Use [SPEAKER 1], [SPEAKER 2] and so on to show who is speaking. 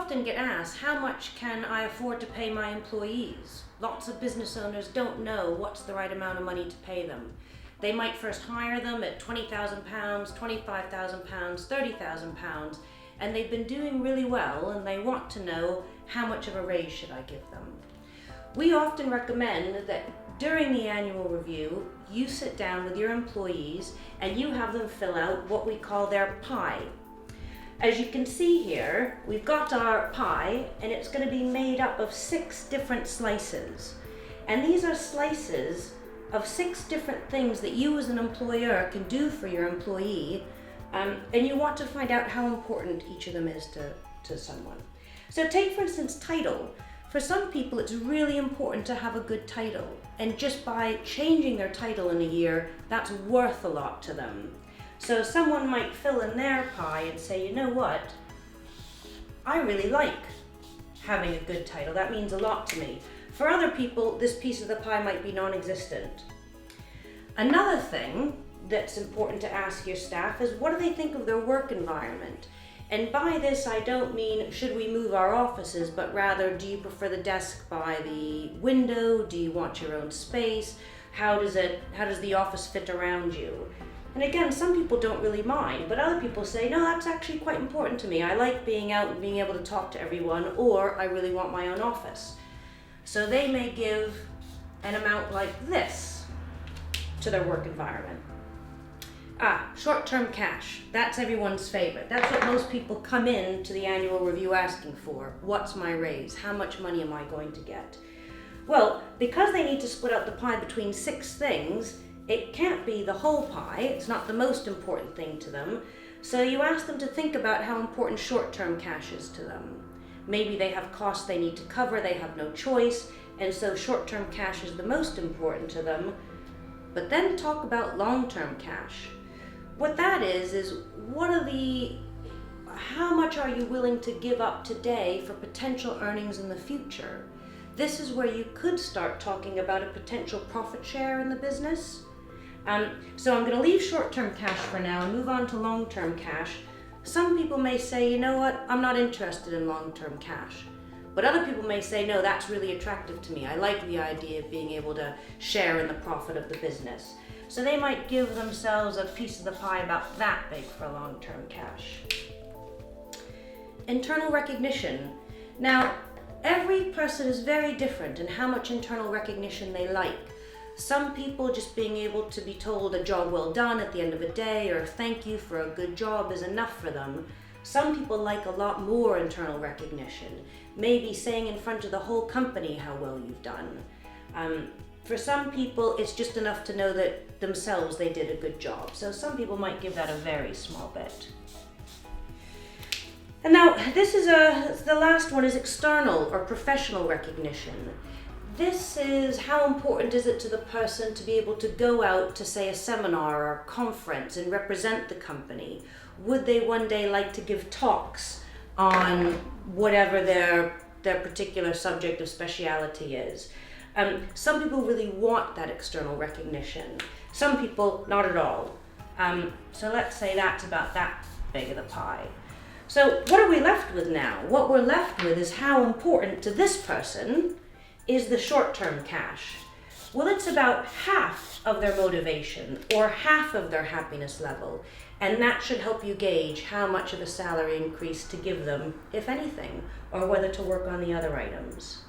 [SPEAKER 1] often get asked, how much can I afford to pay my employees? Lots of business owners don't know what's the right amount of money to pay them. They might first hire them at £20,000, £25,000, £30,000, and they've been doing really well and they want to know, how much of a raise should I give them? We often recommend that during the annual review, you sit down with your employees and you have them fill out what we call their pie. As you can see here, we've got our pie and it's going to be made up of 6 different slices. And these are slices of 6 different things that you as an employer can do for your employee, and you want to find out how important each of them is to someone. So take, for instance, title. For some people, it's really important to have a good title, and just by changing their title in a year, that's worth a lot to them. So someone might fill in their pie and say, you know what, I really like having a good title. That means a lot to me. For other people, this piece of the pie might be non-existent. Another thing that's important to ask your staff is, what do they think of their work environment? And by this, I don't mean, should we move our offices, but rather, do you prefer the desk by the window? Do you want your own space? How does the office fit around you? And again, some people don't really mind, but other people say, no, that's actually quite important to me. I like being out and being able to talk to everyone, or I really want my own office. So they may give an amount like this to their work environment. Short-term cash. That's everyone's favorite. That's what most people come in to the annual review asking for. What's my raise? How much money am I going to get? Well, because they need to split out the pie between 6 things, it can't be the whole pie. It's not the most important thing to them. So you ask them to think about how important short-term cash is to them. Maybe they have costs they need to cover, they have no choice, and so short-term cash is the most important to them. But then talk about long-term cash. What that is how much are you willing to give up today for potential earnings in the future? This is where you could start talking about a potential profit share in the business. So I'm going to leave short-term cash for now and move on to long-term cash. Some people may say, you know what, I'm not interested in long-term cash. But other people may say, no, that's really attractive to me. I like the idea of being able to share in the profit of the business. So they might give themselves a piece of the pie about that big for long-term cash. Internal recognition. Now, every person is very different in how much internal recognition they like. Some people, just being able to be told a job well done at the end of a day or thank you for a good job is enough for them. Some people like a lot more internal recognition, maybe saying in front of the whole company how well you've done. For some people, it's just enough to know that themselves they did a good job. So some people might give that a very small bit. And now the last one is external or professional recognition. This is how important is it to the person to be able to go out to, say, a seminar or a conference and represent the company? Would they one day like to give talks on whatever their particular subject of speciality is? Some people really want that external recognition. Some people, not at all. So let's say that's about that big of the pie. So what are we left with now? What we're left with is how important to this person is the short-term cash. Well, it's about half of their motivation or half of their happiness level, and that should help you gauge how much of a salary increase to give them, if anything, or whether to work on the other items.